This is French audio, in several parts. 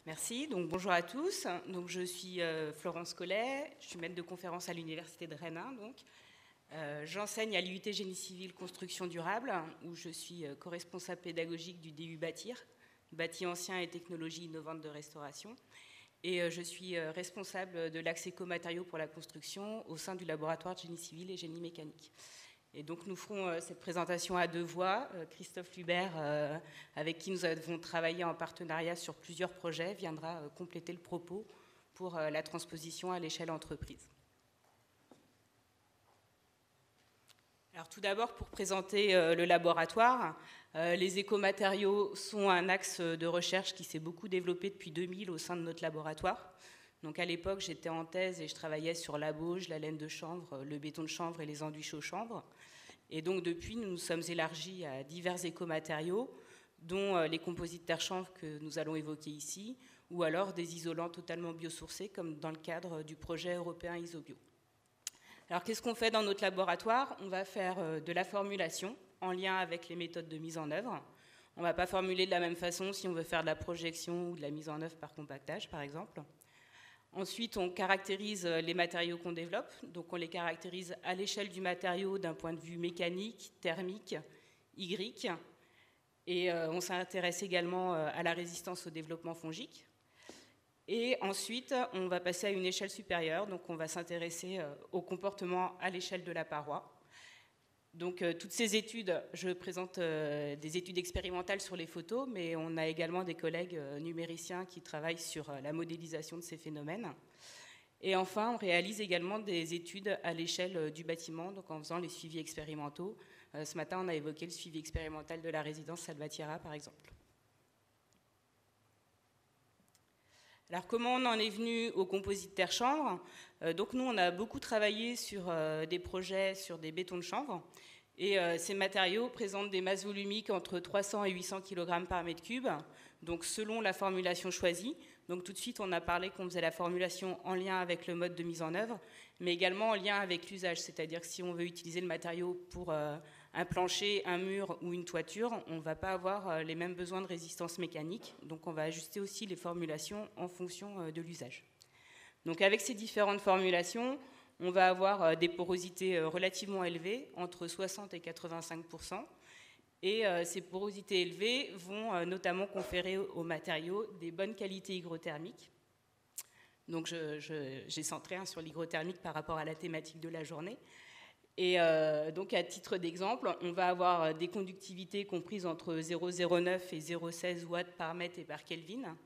Merci, donc bonjour à tous. Donc, je suis Florence Collet, je suis maître de conférence à l'Université de Rennes 1. J'enseigne à l'IUT Génie Civil Construction Durable, où je suis co-responsable pédagogique du DU Bâtir, bâti ancien et technologies innovantes de restauration. Et je suis responsable de l'axe éco-matériaux pour la construction au sein du laboratoire de génie civil et génie mécanique. Et donc nous ferons cette présentation à deux voix. Christophe Lubert, avec qui nous avons travaillé en partenariat sur plusieurs projets, viendra compléter le propos pour la transposition à l'échelle entreprise. Alors tout d'abord, pour présenter le laboratoire, les écomatériaux sont un axe de recherche qui s'est beaucoup développé depuis 2000 au sein de notre laboratoire. Donc à l'époque, j'étais en thèse et je travaillais sur la bauge, la laine de chanvre, le béton de chanvre et les enduits chaux chanvre. Et donc depuis, nous nous sommes élargis à divers écomatériaux, dont les composites terre-chanvre que nous allons évoquer ici, ou alors des isolants totalement biosourcés, comme dans le cadre du projet européen Isobio. Alors qu'est-ce qu'on fait dans notre laboratoire? On va faire de la formulation en lien avec les méthodes de mise en œuvre. On ne va pas formuler de la même façon si on veut faire de la projection ou de la mise en œuvre par compactage, par exemple. Ensuite, on caractérise les matériaux qu'on développe. Donc, on les caractérise à l'échelle du matériau d'un point de vue mécanique, thermique, Y. Et on s'intéresse également à la résistance au développement fongique. Et ensuite, on va passer à une échelle supérieure. Donc, on va s'intéresser au comportement à l'échelle de la paroi. Donc, toutes ces études, je présente des études expérimentales sur les photos, mais on a également des collègues numériciens qui travaillent sur la modélisation de ces phénomènes. Et enfin, on réalise également des études à l'échelle du bâtiment, donc en faisant les suivis expérimentaux. Ce matin, on a évoqué le suivi expérimental de la résidence Salvatierra, par exemple. Alors, comment on en est venu au composite terre-chanvre? Donc, nous, on a beaucoup travaillé sur des projets sur des bétons de chanvre. Et ces matériaux présentent des masses volumiques entre 300 et 800 kg par mètre cube, donc selon la formulation choisie. Donc, tout de suite, on a parlé qu'on faisait la formulation en lien avec le mode de mise en œuvre, mais également en lien avec l'usage. C'est-à-dire que si on veut utiliser le matériau pour un plancher, un mur ou une toiture, on ne va pas avoir les mêmes besoins de résistance mécanique. Donc, on va ajuster aussi les formulations en fonction de l'usage. Donc, avec ces différentes formulations, on va avoir des porosités relativement élevées, entre 60 et 85%. Et ces porosités élevées vont notamment conférer aux matériaux des bonnes qualités hygrothermiques. Donc, j'ai centré sur l'hygrothermique par rapport à la thématique de la journée. Et donc, à titre d'exemple, on va avoir des conductivités comprises entre 0,09 et 0,16 watts par mètre et par Kelvin.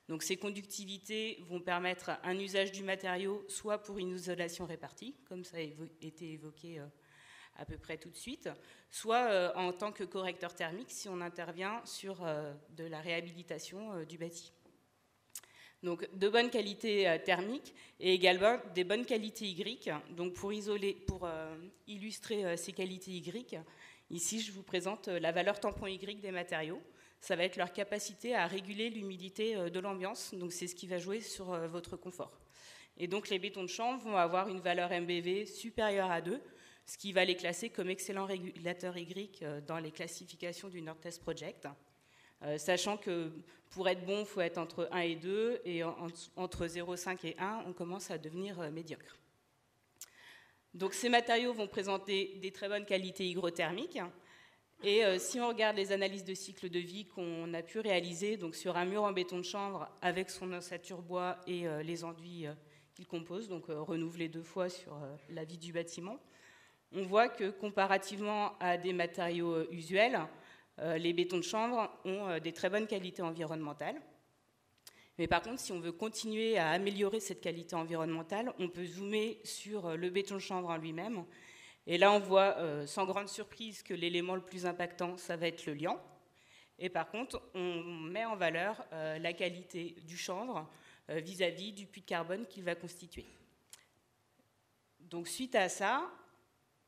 Donc, ces conductivités vont permettre un usage du matériau, soit pour une isolation répartie, comme ça a été évoqué à peu près tout de suite, soit en tant que correcteur thermique, si on intervient sur de la réhabilitation du bâti. Donc, de bonnes qualités thermiques et également des bonnes qualités Y. Donc, pour illustrer ces qualités Y, ici, je vous présente la valeur tampon Y des matériaux. Ça va être leur capacité à réguler l'humidité de l'ambiance. Donc, c'est ce qui va jouer sur votre confort. Et donc, les bétons de chanvre vont avoir une valeur MBV supérieure à 2, ce qui va les classer comme excellents régulateurs Y dans les classifications du Nord-Test Project. Sachant que pour être bon, il faut être entre 1 et 2, et entre 0,5 et 1, on commence à devenir médiocre. Donc, ces matériaux vont présenter des très bonnes qualités hygrothermiques. Et si on regarde les analyses de cycle de vie qu'on a pu réaliser donc sur un mur en béton de chanvre avec son ossature bois et les enduits qu'il compose, donc renouvelés 2 fois sur la vie du bâtiment, on voit que comparativement à des matériaux usuels, les bétons de chanvre ont des très bonnes qualités environnementales. Mais par contre, si on veut continuer à améliorer cette qualité environnementale, on peut zoomer sur le béton de chanvre en lui-même. Et là, on voit sans grande surprise que l'élément le plus impactant, ça va être le liant. Et par contre, on met en valeur la qualité du chanvre vis-à-vis du puits de carbone qu'il va constituer. Donc, suite à ça,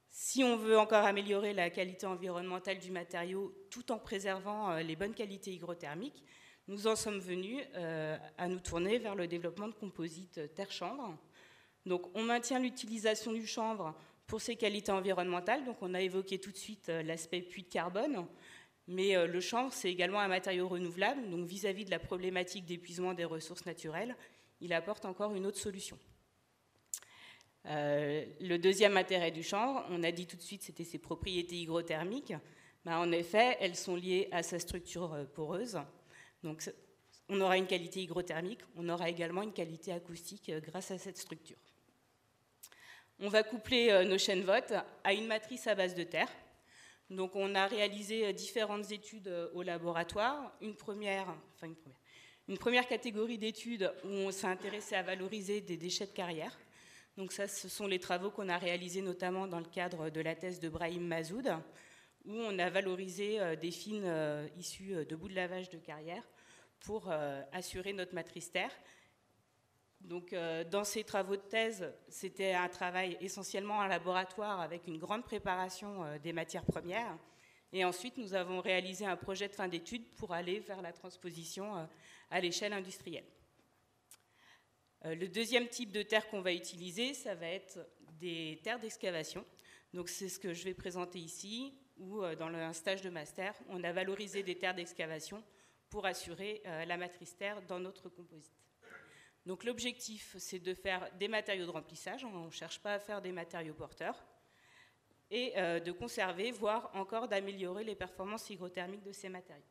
si on veut encore améliorer la qualité environnementale du matériau tout en préservant les bonnes qualités hygrothermiques, nous en sommes venus à nous tourner vers le développement de composites terre-chanvre. Donc, on maintient l'utilisation du chanvre pour ses qualités environnementales. Donc, on a évoqué tout de suite l'aspect puits de carbone. Mais le chanvre, c'est également un matériau renouvelable, donc vis-à-vis de la problématique d'épuisement des ressources naturelles, il apporte encore une autre solution. Le deuxième intérêt du chanvre, on a dit tout de suite, c'était ses propriétés hygrothermiques. En effet, elles sont liées à sa structure poreuse. Donc, on aura une qualité hygrothermique, on aura également une qualité acoustique grâce à cette structure. On va coupler nos chaînes votes à une matrice à base de terre. Donc, on a réalisé différentes études au laboratoire. Une première catégorie d'études où on s'est intéressé à valoriser des déchets de carrière. Donc ça, ce sont les travaux qu'on a réalisés notamment dans le cadre de la thèse de Brahim Masoud, où on a valorisé des fines issues de bouts de lavage de carrière pour assurer notre matrice terre. Donc dans ces travaux de thèse, c'était un travail essentiellement en laboratoire avec une grande préparation des matières premières. Et ensuite, nous avons réalisé un projet de fin d'études pour aller vers la transposition à l'échelle industrielle. Le deuxième type de terre qu'on va utiliser, ça va être des terres d'excavation. Donc c'est ce que je vais présenter ici, où dans un stage de master, on a valorisé des terres d'excavation pour assurer la matrice terre dans notre composite. Donc l'objectif, c'est de faire des matériaux de remplissage, on ne cherche pas à faire des matériaux porteurs, et de conserver, voire encore d'améliorer les performances hygrothermiques de ces matériaux.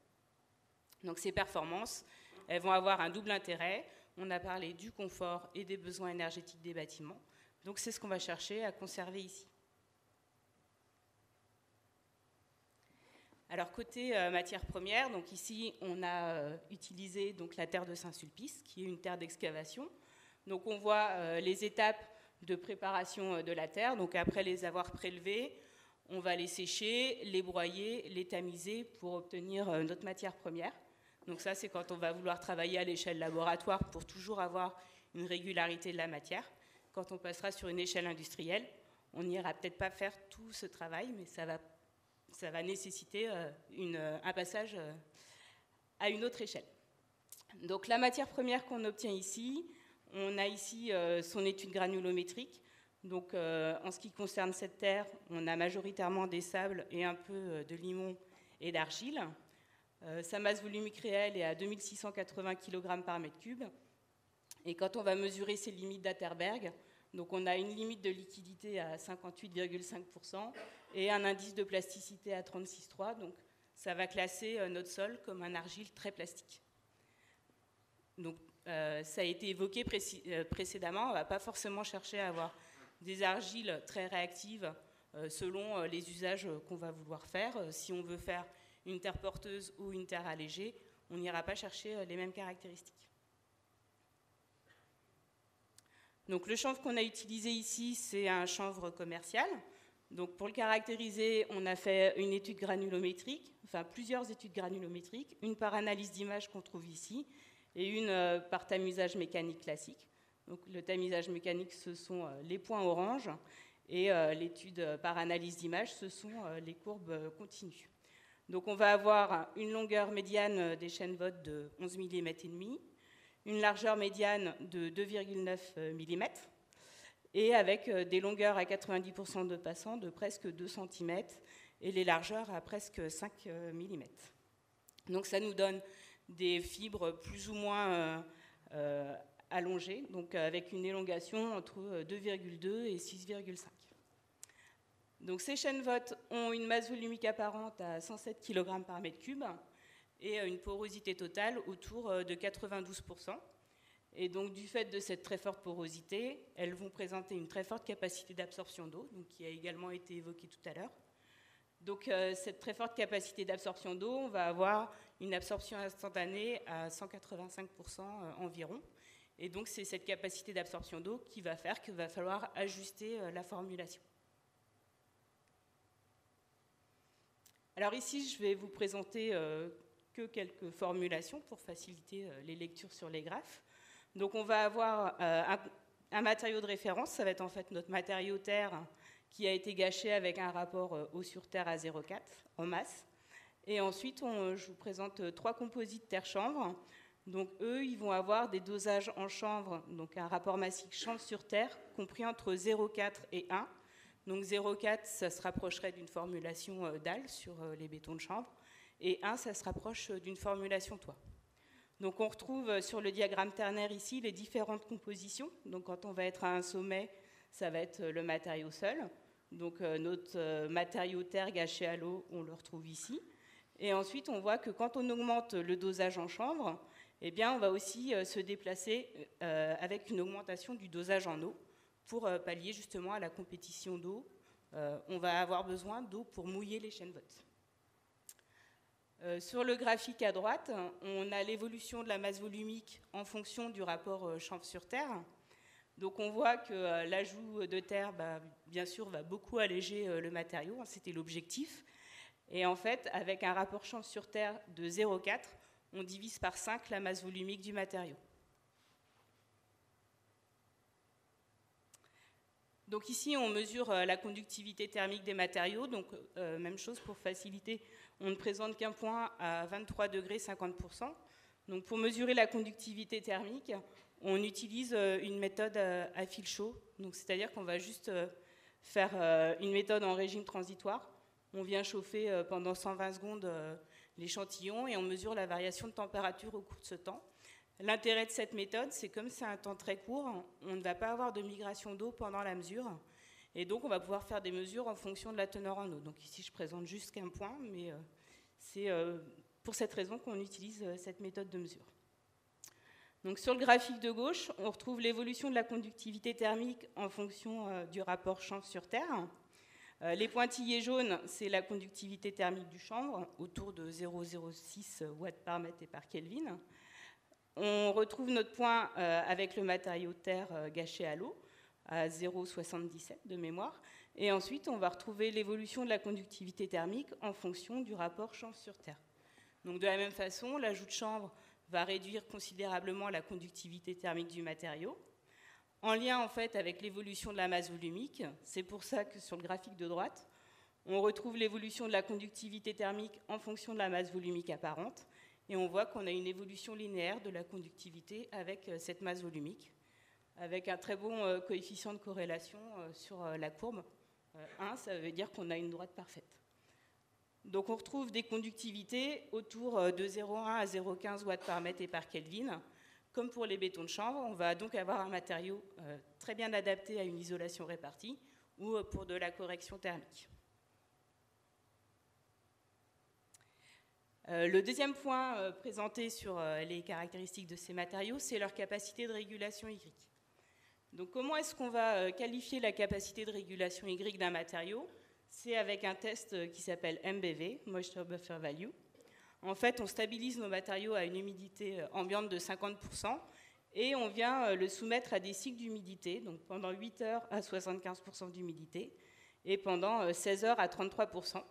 Donc ces performances, elles vont avoir un double intérêt. On a parlé du confort et des besoins énergétiques des bâtiments. Donc c'est ce qu'on va chercher à conserver ici. Alors côté matière première, donc ici on a utilisé donc, la terre de Saint-Sulpice, qui est une terre d'excavation. Donc on voit les étapes de préparation de la terre. Donc après les avoir prélevées, on va les sécher, les broyer, les tamiser pour obtenir notre matière première. Donc ça, c'est quand on va vouloir travailler à l'échelle laboratoire pour toujours avoir une régularité de la matière. Quand on passera sur une échelle industrielle, on n'ira peut-être pas faire tout ce travail, mais ça va nécessiter un passage à une autre échelle. Donc la matière première qu'on obtient ici, on a ici son étude granulométrique. Donc en ce qui concerne cette terre, on a majoritairement des sables et un peu de limon et d'argile. Sa masse volumique réelle est à 2680 kg par mètre cube. Et quand on va mesurer ses limites d'Atterberg, donc on a une limite de liquidité à 58,5% et un indice de plasticité à 36,3. Donc ça va classer notre sol comme un argile très plastique. Donc ça a été évoqué précédemment, on ne va pas forcément chercher à avoir des argiles très réactives selon les usages qu'on va vouloir faire. Si on veut faire une terre porteuse ou une terre allégée, on n'ira pas chercher les mêmes caractéristiques. Donc le chanvre qu'on a utilisé ici, c'est un chanvre commercial. Donc pour le caractériser, on a fait une étude granulométrique, enfin plusieurs études granulométriques, une par analyse d'image qu'on trouve ici, et une par tamisage mécanique classique. Donc le tamisage mécanique, ce sont les points orange, et l'étude par analyse d'image, ce sont les courbes continues. Donc on va avoir une longueur médiane des chaînes votes de 11 mm et demi, une largeur médiane de 2,9 mm, et avec des longueurs à 90% de passant de presque 2 cm, et les largeurs à presque 5 mm. Donc ça nous donne des fibres plus ou moins allongées, donc avec une élongation entre 2,2 et 6,5. Donc ces chaînes votes ont une masse volumique apparente à 107 kg par mètre cube et une porosité totale autour de 92%. Et donc du fait de cette très forte porosité, elles vont présenter une très forte capacité d'absorption d'eau, donc qui a également été évoquée tout à l'heure. Donc cette très forte capacité d'absorption d'eau, on va avoir une absorption instantanée à 185% environ. Et donc c'est cette capacité d'absorption d'eau qui va faire qu'il va falloir ajuster la formulation. Alors ici, je vais vous présenter que quelques formulations pour faciliter les lectures sur les graphes. Donc on va avoir un matériau de référence, ça va être en fait notre matériau terre qui a été gâché avec un rapport eau sur terre à 0,4 en masse. Et ensuite, je vous présente 3 composites terre-chanvre. Donc eux, ils vont avoir des dosages en chanvre, donc un rapport massique chanvre sur terre compris entre 0,4 et 1. Donc 0,4, ça se rapprocherait d'une formulation dalle sur les bétons de chanvre. et 1, ça se rapproche d'une formulation toit. Donc on retrouve sur le diagramme ternaire ici les différentes compositions. Donc quand on va être à un sommet, ça va être le matériau seul. Donc notre matériau terre gâché à l'eau, on le retrouve ici. Et ensuite, on voit que quand on augmente le dosage en chanvre, eh bien, on va aussi se déplacer avec une augmentation du dosage en eau pour pallier justement à la compétition d'eau. On va avoir besoin d'eau pour mouiller les chaînes-votes. Sur le graphique à droite, on a l'évolution de la masse volumique en fonction du rapport chanvre sur terre. Donc on voit que l'ajout de terre, bien sûr, va beaucoup alléger le matériau, c'était l'objectif. Et en fait, avec un rapport chanvre sur terre de 0,4, on divise par 5 la masse volumique du matériau. Donc ici, on mesure la conductivité thermique des matériaux. Donc même chose pour faciliter, on ne présente qu'un point à 23 degrés 50%. Donc pour mesurer la conductivité thermique, on utilise une méthode à fil chaud. Donc c'est-à-dire qu'on va juste faire une méthode en régime transitoire. On vient chauffer pendant 120 secondes l'échantillon et on mesure la variation de température au cours de ce temps. L'intérêt de cette méthode, c'est comme c'est un temps très court, on ne va pas avoir de migration d'eau pendant la mesure. Et donc, on va pouvoir faire des mesures en fonction de la teneur en eau. Donc ici, je présente juste qu'un point, mais c'est pour cette raison qu'on utilise cette méthode de mesure. Donc sur le graphique de gauche, on retrouve l'évolution de la conductivité thermique en fonction du rapport chanvre sur terre. Les pointillés jaunes, c'est la conductivité thermique du chanvre, autour de 0,06 watts par mètre et par Kelvin. On retrouve notre point avec le matériau terre gâché à l'eau, à 0,77 de mémoire. Et ensuite, on va retrouver l'évolution de la conductivité thermique en fonction du rapport chanvre sur terre. Donc de la même façon, l'ajout de chanvre va réduire considérablement la conductivité thermique du matériau. En lien en fait avec l'évolution de la masse volumique, c'est pour ça que sur le graphique de droite, on retrouve l'évolution de la conductivité thermique en fonction de la masse volumique apparente. Et on voit qu'on a une évolution linéaire de la conductivité avec cette masse volumique, avec un très bon coefficient de corrélation sur la courbe. 1, ça veut dire qu'on a une droite parfaite. Donc on retrouve des conductivités autour de 0,1 à 0,15 watts par mètre et par Kelvin. Comme pour les bétons de chanvre, on va donc avoir un matériau très bien adapté à une isolation répartie ou pour de la correction thermique. Le deuxième point présenté sur les caractéristiques de ces matériaux, c'est leur capacité de régulation Y. Donc comment est-ce qu'on va qualifier la capacité de régulation Y d'un matériau? C'est avec un test qui s'appelle MBV, Moisture Buffer Value. En fait, on stabilise nos matériaux à une humidité ambiante de 50% et on vient le soumettre à des cycles d'humidité, donc pendant 8 heures à 75% d'humidité et pendant 16 heures à 33%.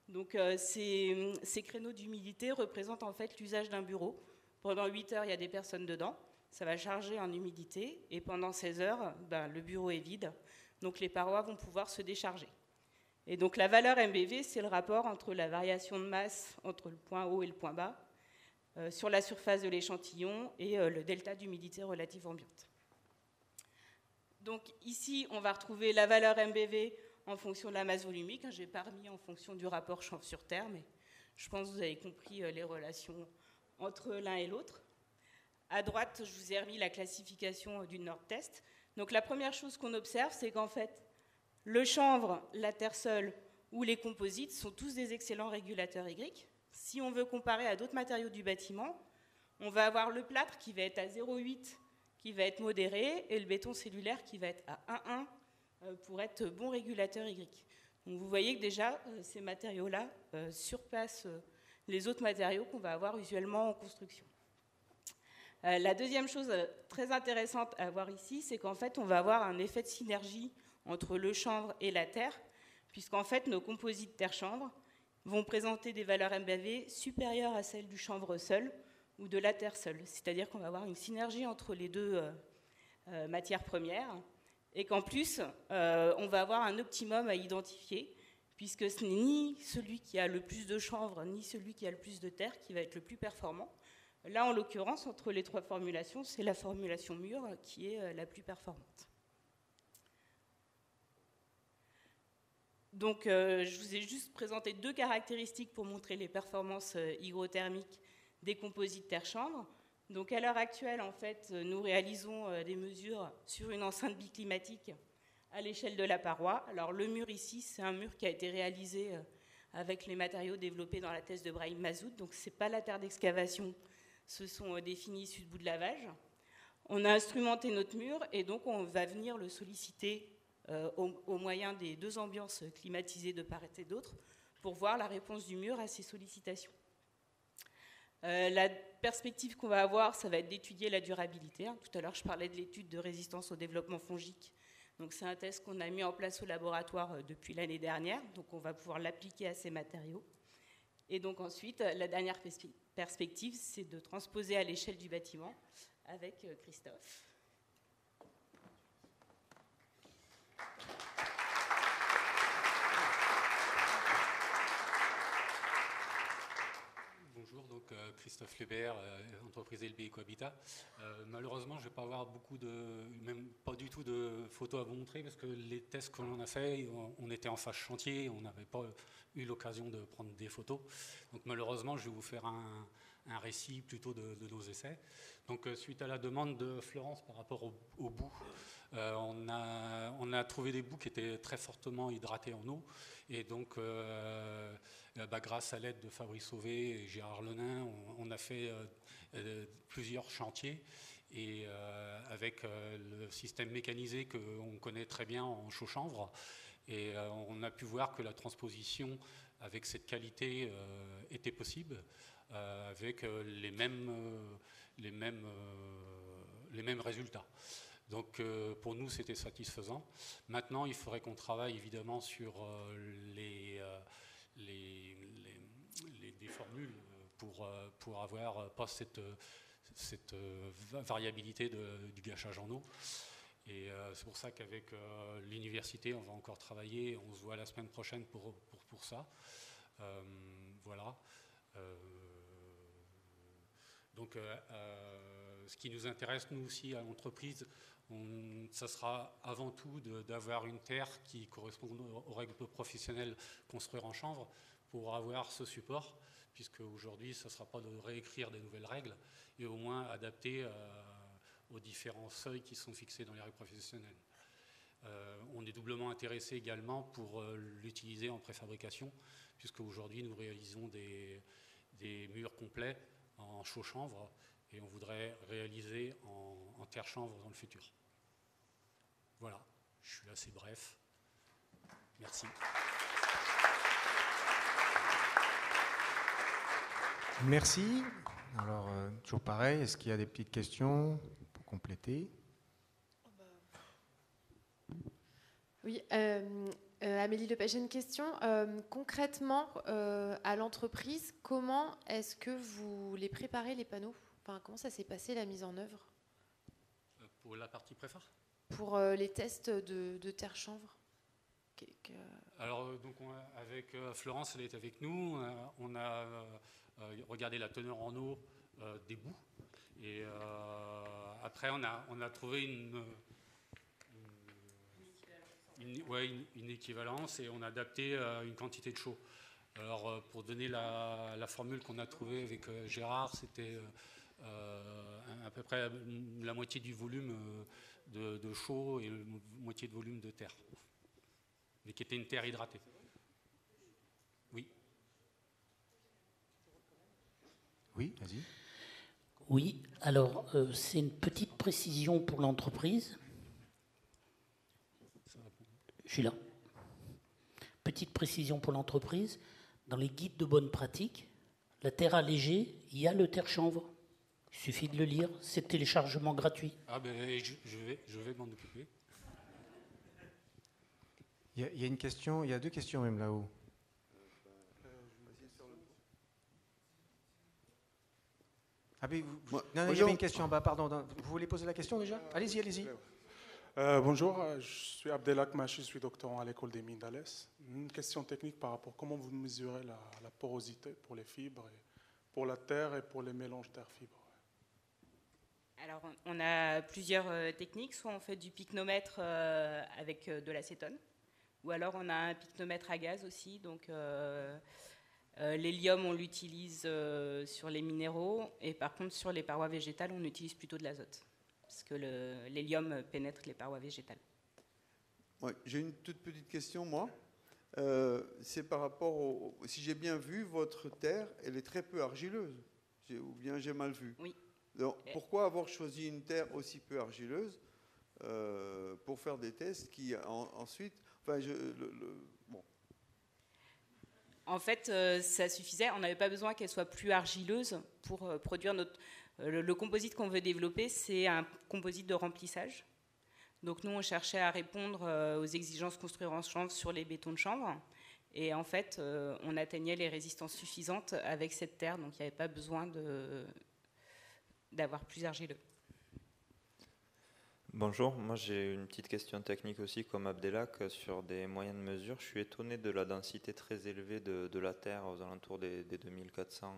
Donc ces créneaux d'humidité représentent en fait l'usage d'un bureau. Pendant 8 heures, il y a des personnes dedans, ça va charger en humidité, et pendant 16 heures, le bureau est vide, donc les parois vont pouvoir se décharger. Et donc la valeur MBV, c'est le rapport entre la variation de masse entre le point haut et le point bas sur la surface de l'échantillon et le delta d'humidité relative ambiante. Donc ici, on va retrouver la valeur MBV en fonction de la masse volumique. Je n'ai pas remis en fonction du rapport chanvre sur terre, mais je pense que vous avez compris les relations entre l'un et l'autre. À droite, je vous ai remis la classification du Nord-Test. Donc la première chose qu'on observe, c'est qu'en fait, le chanvre, la terre seule ou les composites sont tous des excellents régulateurs Y. Si on veut comparer à d'autres matériaux du bâtiment, on va avoir le plâtre qui va être à 0,8, qui va être modéré, et le béton cellulaire qui va être à 1,1 pour être bon régulateur Y. Donc vous voyez que déjà, ces matériaux-là surpassent les autres matériaux qu'on va avoir usuellement en construction. La deuxième chose très intéressante à voir ici, c'est qu'en fait, on va avoir un effet de synergie entre le chanvre et la terre, puisqu'en fait, nos composites terre-chanvre vont présenter des valeurs MBV supérieures à celles du chanvre seul ou de la terre seule. C'est-à-dire qu'on va avoir une synergie entre les deux matières premières, et qu'en plus, on va avoir un optimum à identifier, puisque ce n'est ni celui qui a le plus de chanvre, ni celui qui a le plus de terre qui va être le plus performant. Là, en l'occurrence, entre les trois formulations, c'est la formulation mûre qui est la plus performante. Donc, je vous ai juste présenté 2 caractéristiques pour montrer les performances hygrothermiques des composites terre-chambre. Donc, à l'heure actuelle, en fait, nous réalisons des mesures sur une enceinte biclimatique à l'échelle de la paroi. Alors, le mur ici, c'est un mur qui a été réalisé avec les matériaux développés dans la thèse de Brahim Mazout. Donc, ce n'est pas la terre d'excavation, ce sont des finis issus de bout de lavage. On a instrumenté notre mur et donc on va venir le solliciter au moyen des 2 ambiances climatisées de part et d'autre pour voir la réponse du mur à ces sollicitations. La perspective qu'on va avoir, ça va être d'étudier la durabilité. Tout à l'heure, je parlais de l'étude de résistance au développement fongique. Donc, c'est un test qu'on a mis en place au laboratoire depuis l'année dernière. Donc, on va pouvoir l'appliquer à ces matériaux. Et donc, ensuite, la dernière perspective, c'est de transposer à l'échelle du bâtiment avec Christophe. Bonjour, donc Christophe Lebert, entreprise LB Ecohabitat. Malheureusement, je ne vais pas avoir même pas du tout de photos à vous montrer parce que les tests que l'on a fait, on était en phase chantier, on n'avait pas eu l'occasion de prendre des photos. Donc malheureusement, je vais vous faire un récit plutôt de nos essais. Donc suite à la demande de Florence par rapport au bout, on a trouvé des boues qui étaient très fortement hydratées en eau. Et donc, grâce à l'aide de Fabrice Sauvé et Gérard Lenain, on a fait plusieurs chantiers. Et avec le système mécanisé qu'on connaît très bien en chaux-chanvre. Et on a pu voir que la transposition avec cette qualité était possible, avec les mêmes résultats. Donc pour nous, c'était satisfaisant. Maintenant, il faudrait qu'on travaille évidemment sur des formules pour avoir pas cette variabilité du gâchage en eau. Et c'est pour ça qu'avec l'université, on va encore travailler. On se voit la semaine prochaine pour ça. Voilà. Donc, ce qui nous intéresse, nous aussi, à l'entreprise, ça sera avant tout d'avoir une terre qui correspond aux règles professionnelles construire en chanvre pour avoir ce support, puisque aujourd'hui, ça ne sera pas de réécrire des nouvelles règles, et au moins adapter aux différents seuils qui sont fixés dans les règles professionnelles. On est doublement intéressé également pour l'utiliser en préfabrication, puisque aujourd'hui, nous réalisons des murs complets en chaux-chanvre, et on voudrait réaliser en terre-chanvre dans le futur. Voilà, je suis assez bref. Merci. Merci. Alors, toujours pareil, est-ce qu'il y a des petites questions pour compléter? Oui, Amélie Lepage, j'ai une question. Concrètement, à l'entreprise, comment est-ce que vous les préparez, les panneaux? Enfin, comment ça s'est passé, la mise en œuvre? Pour la partie préfare? Pour les tests de terre-chanvre. Alors, donc, avec Florence, elle est avec nous. On a regardé la teneur en eau des boues. Et après, on a trouvé une équivalence et on a adapté une quantité de chaux. Alors, pour donner la formule qu'on a trouvée avec Gérard, c'était à peu près la moitié du volume de chaux et la moitié de volume de terre, mais qui était une terre hydratée. Oui. Oui, vas-y. Oui, alors c'est une petite précision pour l'entreprise. Je suis là. Petite précision pour l'entreprise. Dans les guides de bonne pratique, la terre allégée, il y a le terre-chanvre. Il suffit de le lire, c'est téléchargement gratuit. Ah ben, je vais m'en occuper. Il y a une question, il y a 2 questions même là-haut. Ah mais non, il y avait une question en bas, pardon. Vous voulez poser la question déjà? Allez-y, allez-y. Bonjour, je suis Abdelak Machi, je suis doctorant à l'école des mines d'Alès. Une question technique par rapport à comment vous mesurez la porosité pour les fibres, et pour la terre et pour les mélanges terre-fibre. Alors, on a plusieurs techniques. Soit on fait du pycnomètre avec de l'acétone. Ou alors on a un pycnomètre à gaz aussi, donc l'hélium on l'utilise sur les minéraux, et par contre sur les parois végétales on utilise plutôt de l'azote, parce que l'hélium pénètre les parois végétales. Ouais, j'ai une toute petite question, moi. C'est par rapport au... Si j'ai bien vu, votre terre, elle est très peu argileuse. Ou bien j'ai mal vu. Oui. Donc, pourquoi avoir choisi une terre aussi peu argileuse pour faire des tests qui ensuite... Enfin, bon. En fait, ça suffisait. On n'avait pas besoin qu'elle soit plus argileuse pour produire notre... le composite qu'on veut développer, c'est un composite de remplissage. Donc nous, on cherchait à répondre aux exigences construire en chanvre sur les bétons de chanvre. Et en fait, on atteignait les résistances suffisantes avec cette terre. Donc il n'y avait pas besoin d'avoir plus argileux. Bonjour, moi j'ai une petite question technique aussi comme Abdelak sur des moyennes mesures. Je suis étonné de la densité très élevée de la Terre aux alentours des 2400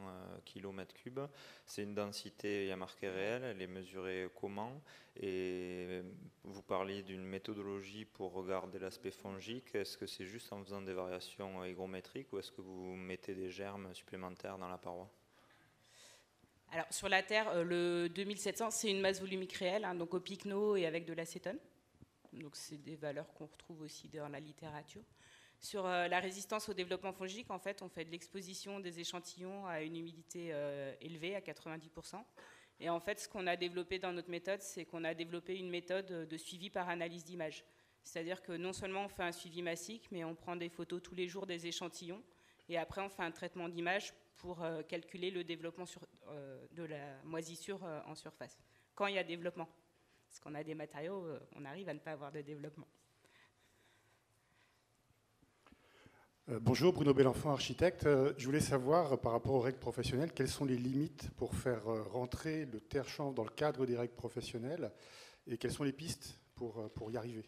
km3. C'est une densité, il y a marqué réelle, elle est mesurée comment? Et vous parliez d'une méthodologie pour regarder l'aspect fongique. Est-ce que c'est juste en faisant des variations hygrométriques ou est-ce que vous mettez des germes supplémentaires dans la paroi? Alors, sur la Terre, le 2700, c'est une masse volumique réelle, donc au pycno et avec de l'acétone. Donc, c'est des valeurs qu'on retrouve aussi dans la littérature. Sur la résistance au développement fongique, en fait, on fait de l'exposition des échantillons à une humidité élevée, à 90%. Et en fait, ce qu'on a développé dans notre méthode, c'est qu'on a développé une méthode de suivi par analyse d'image. C'est-à-dire que non seulement on fait un suivi massique, mais on prend des photos tous les jours des échantillons. Et après, on fait un traitement d'image pour calculer le développement de la moisissure en surface, quand il y a développement. Parce qu'on a des matériaux, on arrive à ne pas avoir de développement. Bonjour, Bruno Belenfant, architecte. Je voulais savoir, par rapport aux règles professionnelles, quelles sont les limites pour faire rentrer le terre-chanvre dans le cadre des règles professionnelles et quelles sont les pistes pour y arriver?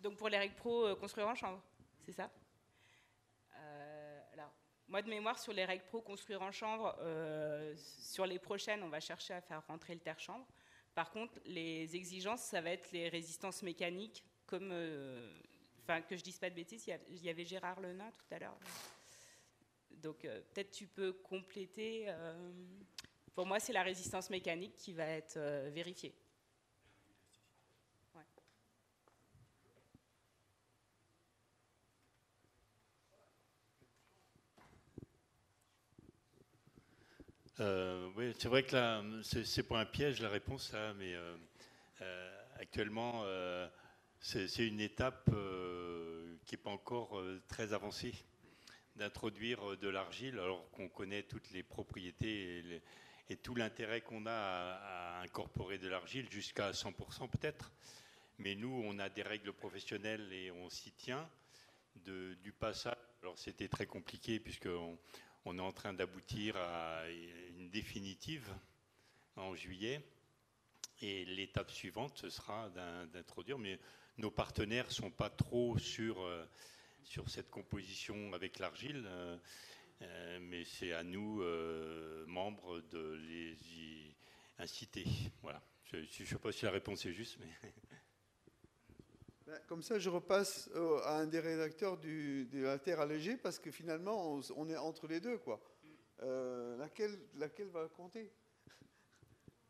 Donc pour les règles pro, construire en chanvre, c'est ça? Alors, moi de mémoire, sur les règles pro, construire en chanvre, sur les prochaines, on va chercher à faire rentrer le terre-chanvre. Par contre, les exigences, ça va être les résistances mécaniques, comme, que je dise pas de bêtises, il y avait Gérard Lenain tout à l'heure. Donc peut-être tu peux compléter. Pour moi, c'est la résistance mécanique qui va être vérifiée. Oui, c'est vrai que là, c'est pas un piège la réponse, là, mais actuellement, c'est une étape qui n'est pas encore très avancée d'introduire de l'argile, alors qu'on connaît toutes les propriétés et tout l'intérêt qu'on a à incorporer de l'argile jusqu'à 100% peut-être. Mais nous, on a des règles professionnelles et on s'y tient du passage. Alors c'était très compliqué puisqu'on est en train d'aboutir à une définitive en juillet. Et l'étape suivante, ce sera d'introduire. Mais nos partenaires ne sont pas trop sur cette composition avec l'argile. Mais c'est à nous, membres, de les y inciter. Voilà. Je ne sais pas si la réponse est juste, mais... Comme ça, je repasse à un des rédacteurs de la Terre allégée, parce que finalement, on est entre les deux, quoi. Laquelle va compter?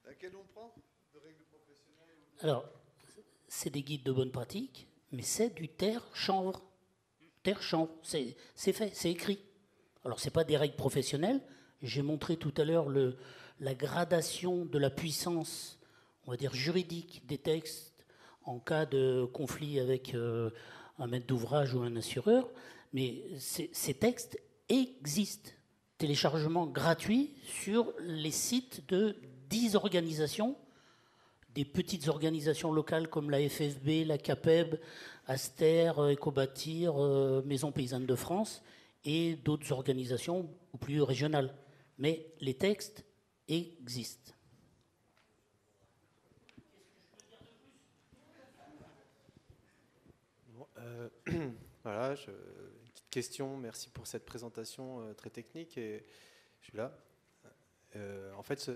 Laquelle on prend de règles professionnelles? Alors, c'est des guides de bonne pratique, mais c'est du terre-chanvre. Terre-chanvre, c'est fait, c'est écrit. Alors, ce n'est pas des règles professionnelles. J'ai montré tout à l'heure la gradation de la puissance, on va dire, juridique des textes en cas de conflit avec un maître d'ouvrage ou un assureur. Mais ces textes existent. Téléchargement gratuit sur les sites de 10 organisations, des petites organisations locales comme la FFB, la CAPEB, Aster, Ecobâtir, Maison Paysanne de France, et d'autres organisations ou plus régionales. Mais les textes existent. Voilà, question. Merci pour cette présentation très technique. Et je suis là. En fait,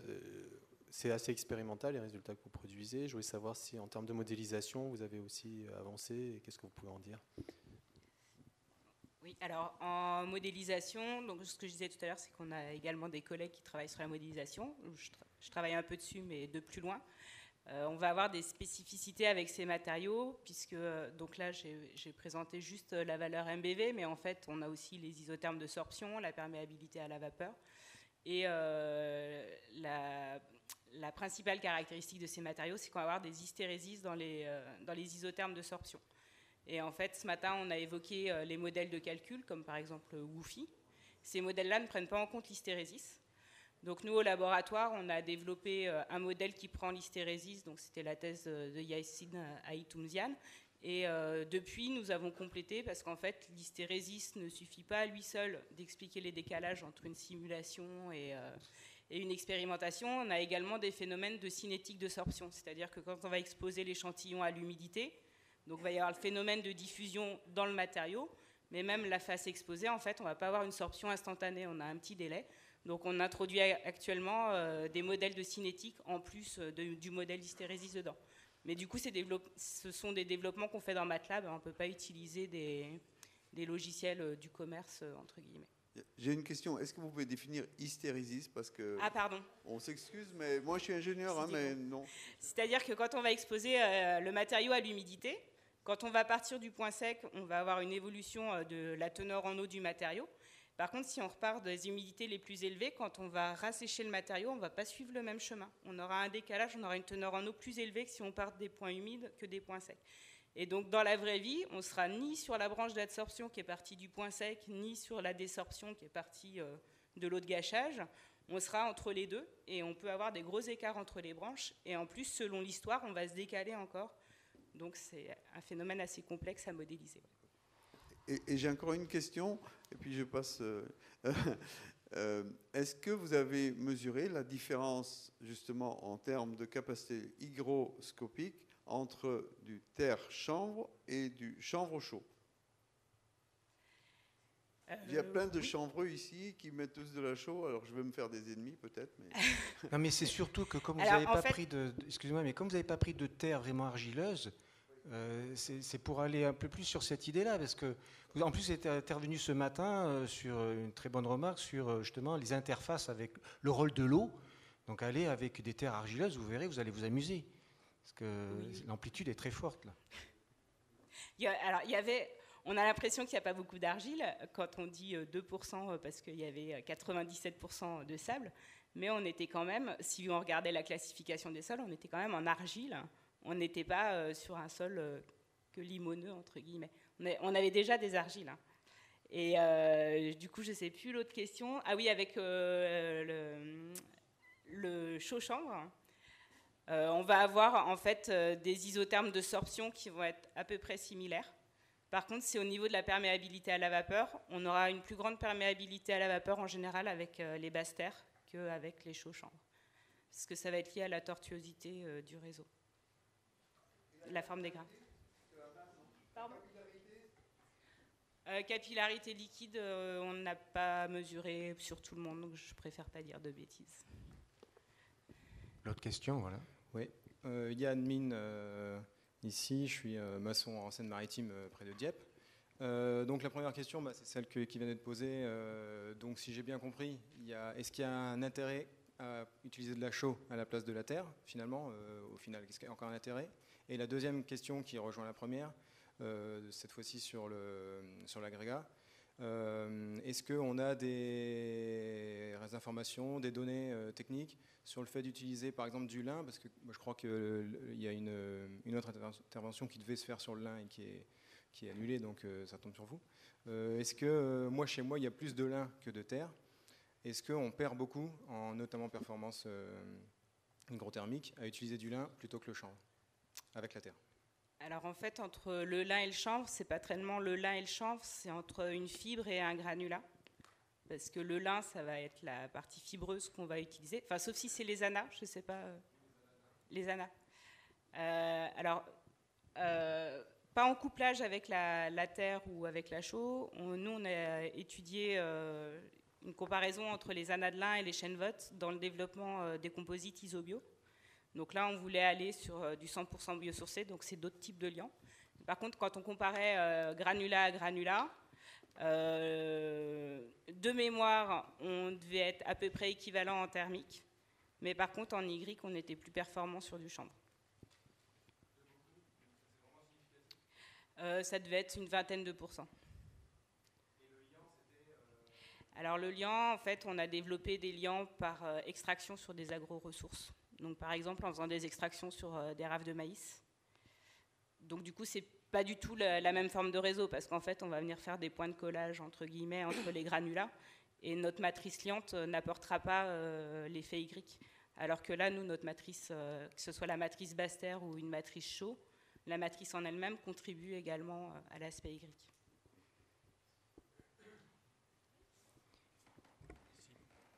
c'est assez expérimental les résultats que vous produisez. Je voulais savoir si en termes de modélisation, vous avez aussi avancé et qu'est-ce que vous pouvez en dire? Oui, alors en modélisation, donc ce que je disais tout à l'heure, c'est qu'on a également des collègues qui travaillent sur la modélisation. Je travaille un peu dessus, mais de plus loin. On va avoir des spécificités avec ces matériaux, puisque donc là j'ai présenté juste la valeur MBV, mais en fait on a aussi les isothermes de sorption, la perméabilité à la vapeur. Et la principale caractéristique de ces matériaux, c'est qu'on va avoir des hystérésis dans les isothermes de sorption. Et en fait, ce matin, on a évoqué les modèles de calcul, comme par exemple WUFI. Ces modèles-là ne prennent pas en compte l'hystérésis. Donc nous, au laboratoire, on a développé un modèle qui prend l'hystérésis, donc c'était la thèse de Yacine Aïtoumziane. Et depuis, nous avons complété, parce qu'en fait, l'hystérésis ne suffit pas à lui seul d'expliquer les décalages entre une simulation et une expérimentation. On a également des phénomènes de cinétique de sorption, c'est-à-dire que quand on va exposer l'échantillon à l'humidité, donc il va y avoir le phénomène de diffusion dans le matériau, mais même la face exposée, en fait, on ne va pas avoir une sorption instantanée, on a un petit délai. Donc on introduit actuellement des modèles de cinétique en plus du modèle d'hystérésis dedans. Mais du coup, ce sont des développements qu'on fait dans MATLAB, on ne peut pas utiliser des logiciels du commerce, entre guillemets. J'ai une question. Est-ce que vous pouvez définir hystérésis? Parce que ah, pardon. On s'excuse, mais moi je suis ingénieur, hein, mais non. C'est-à-dire que quand on va exposer le matériau à l'humidité, quand on va partir du point sec, on va avoir une évolution de la teneur en eau du matériau. Par contre, si on repart des humidités les plus élevées, quand on va rassécher le matériau, on ne va pas suivre le même chemin. On aura un décalage, on aura une teneur en eau plus élevée que si on part des points humides que des points secs. Et donc, dans la vraie vie, on ne sera ni sur la branche d'adsorption qui est partie du point sec, ni sur la désorption qui est partie de l'eau de gâchage. On sera entre les deux et on peut avoir des gros écarts entre les branches. Et en plus, selon l'histoire, on va se décaler encore. Donc, c'est un phénomène assez complexe à modéliser. Et j'ai encore une question, et puis je passe. Est-ce que vous avez mesuré la différence, justement, en termes de capacité hygroscopique entre du terre-chanvre et du chanvre chaud? Il y a plein de chanvreux ici qui mettent tous de la chaux, alors je vais me faire des ennemis peut-être. Mais... Non, mais c'est surtout que comme vous n'avez pas pris excusez-moi, mais comme vous n'avez pas pris de terre vraiment argileuse, c'est pour aller un peu plus sur cette idée-là, parce que en plus vous êtes intervenu ce matin sur une très bonne remarque sur justement les interfaces avec le rôle de l'eau. Donc allez avec des terres argileuses, vous verrez, vous allez vous amuser, parce que l'amplitude est très forte là. On a l'impression qu'il n'y a pas beaucoup d'argile quand on dit 2% parce qu'il y avait 97% de sable, mais on était quand même, si on regardait la classification des sols, on était quand même en argile. On n'était pas sur un sol que limoneux, entre guillemets. On avait déjà des argiles. Hein. Et du coup, je ne sais plus l'autre question. Ah oui, avec le chaud-chanvre, on va avoir en fait des isothermes de sorption qui vont être à peu près similaires. Par contre, c'est au niveau de la perméabilité à la vapeur. On aura une plus grande perméabilité à la vapeur en général avec les basses terres qu'avec les chauds-chanvres. Parce que ça va être lié à la tortuosité du réseau. La forme des grains. Pardon ? Capillarité liquide, on n'a pas mesuré sur tout le monde, donc je préfère pas dire de bêtises. L'autre question, voilà. Oui, Yann Mine, ici, je suis maçon en Seine-Maritime près de Dieppe. Donc la première question, c'est celle qui vient d'être posée. Donc si j'ai bien compris, est-ce qu'il y a un intérêt à utiliser de la chaux à la place de la terre, finalement, au final, est-ce qu'il y a encore un intérêt? Et la deuxième question qui rejoint la première, cette fois-ci sur l'agrégat, est-ce qu'on a des informations, des données techniques sur le fait d'utiliser par exemple du lin, parce que moi, je crois qu'il y a une autre intervention qui devait se faire sur le lin et qui est annulée, donc ça tombe sur vous. Est-ce que chez moi, il y a plus de lin que de terre? Est-ce qu'on perd beaucoup, en notamment performance hygrothermique, à utiliser du lin plutôt que le chanvre avec la terre? Alors en fait, entre le lin et le chanvre, c'est pas tellement le lin et le chanvre, c'est entre une fibre et un granulat. Parce que le lin, ça va être la partie fibreuse qu'on va utiliser. Enfin, sauf si c'est les anas, je sais pas. Les anas. pas en couplage avec la terre ou avec la chaux. Nous, on a étudié une comparaison entre les anadelins et les chènevottes dans le développement des composites isobio. Donc là, on voulait aller sur du 100% biosourcé, donc c'est d'autres types de liants. Par contre, quand on comparait granulat à granulat, de mémoire, on devait être à peu près équivalent en thermique, mais par contre, en Y, on était plus performant sur du chanvre. Ça devait être une vingtaine de %. Alors le liant, en fait, on a développé des liants par extraction sur des agro-ressources. Donc par exemple, en faisant des extractions sur des raves de maïs. Donc du coup, c'est pas du tout la même forme de réseau, parce qu'en fait, on va venir faire des points de collage, entre guillemets, entre les granulats, et notre matrice liante n'apportera pas l'effet Y. Alors que là, nous, notre matrice, que ce soit la matrice basse terre ou une matrice chaux, la matrice en elle-même contribue également à l'aspect Y.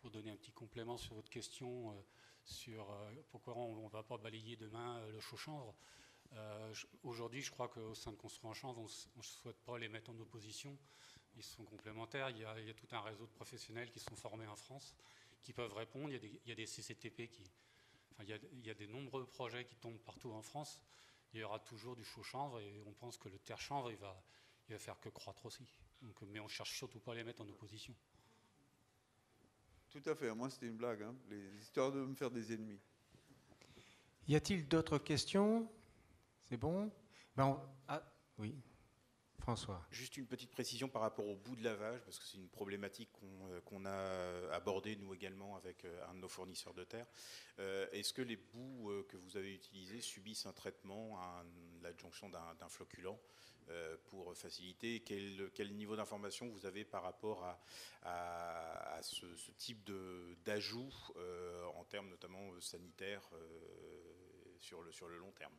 Pour donner un petit complément sur votre question sur pourquoi on ne va pas balayer demain le chaux-chanvre. Aujourd'hui, je crois qu'au sein de Construire en chanvre, on ne souhaite pas les mettre en opposition. Ils sont complémentaires. Il y a tout un réseau de professionnels qui sont formés en France, qui peuvent répondre. Il y a des CCTP il y a des nombreux projets qui tombent partout en France. Il y aura toujours du chaux-chanvre et on pense que le terre-chanvre, il va faire que croître aussi. Donc, mais on ne cherche surtout pas à les mettre en opposition. Tout à fait. Moi, c'était une blague, hein, histoire de me faire des ennemis. Y a-t-il d'autres questions? C'est bon? Ah, oui. François. Juste une petite précision par rapport au bout de lavage, parce que c'est une problématique qu'on a abordée nous également avec un de nos fournisseurs de terre. Est-ce que les bouts que vous avez utilisés subissent un traitement, l'adjonction d'un floculant pour faciliter? Quel niveau d'information vous avez par rapport à ce type d'ajout en termes notamment sanitaires sur le long terme?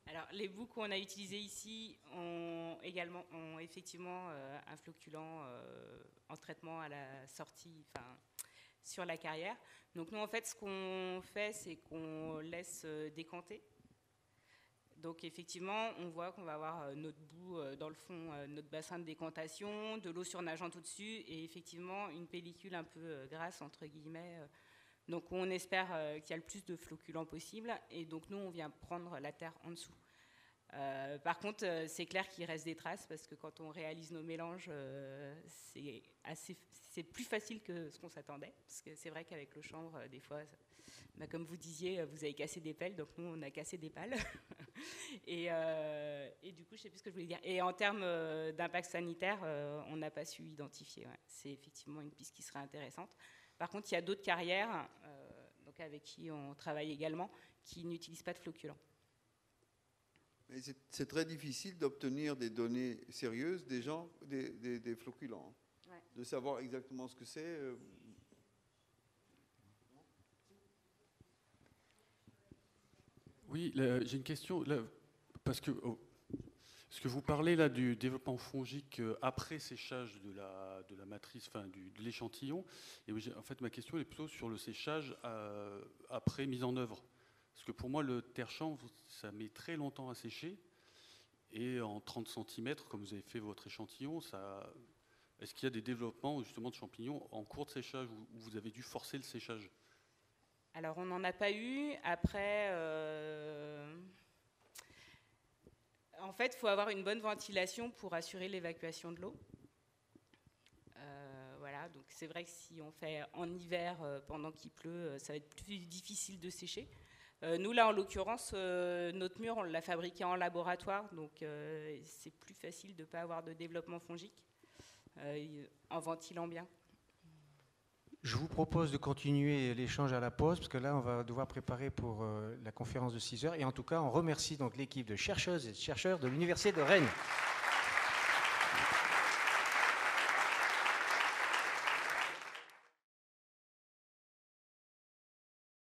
Alors, les bouts qu'on a utilisés ici ont effectivement un floculant en traitement à la sortie, sur la carrière. Donc nous, en fait, ce qu'on fait, c'est qu'on laisse décanter. Donc effectivement, on voit qu'on va avoir notre bout dans le fond, notre bassin de décantation, de l'eau surnageante au-dessus, et effectivement une pellicule un peu grasse, entre guillemets. Donc on espère qu'il y a le plus de floculants possible, et donc nous, on vient prendre la terre en dessous. Par contre, c'est clair qu'il reste des traces, parce que quand on réalise nos mélanges, c'est plus facile que ce qu'on s'attendait, parce que c'est vrai qu'avec le chanvre, des fois, comme vous disiez, vous avez cassé des pelles, donc nous, on a cassé des pales. et du coup, je ne sais plus ce que je voulais dire. Et en termes d'impact sanitaire, on n'a pas su identifier. Ouais. C'est effectivement une piste qui serait intéressante. Par contre, il y a d'autres carrières, donc avec qui on travaille également, qui n'utilisent pas de floculants. C'est très difficile d'obtenir des données sérieuses des floculants. Ouais. De savoir exactement ce que c'est. Oui, j'ai une question. Là, parce que vous parlez là du développement fongique après séchage de la matrice, de l'échantillon. Et en fait, ma question est plutôt sur le séchage après mise en œuvre. Parce que pour moi, le terre-chanvre, ça met très longtemps à sécher. Et en 30 cm, comme vous avez fait votre échantillon, est-ce qu'il y a des développements justement de champignons en cours de séchage où vous avez dû forcer le séchage? Alors, on n'en a pas eu. Après, en fait, il faut avoir une bonne ventilation pour assurer l'évacuation de l'eau. Voilà, donc c'est vrai que si on fait en hiver, pendant qu'il pleut, ça va être plus difficile de sécher. Nous, là, en l'occurrence, notre mur, on l'a fabriqué en laboratoire, donc c'est plus facile de ne pas avoir de développement fongique en ventilant bien. Je vous propose de continuer l'échange à la pause, parce que là, on va devoir préparer pour la conférence de 6 heures. Et en tout cas, on remercie donc l'équipe de chercheuses et de chercheurs de l'Université de Rennes.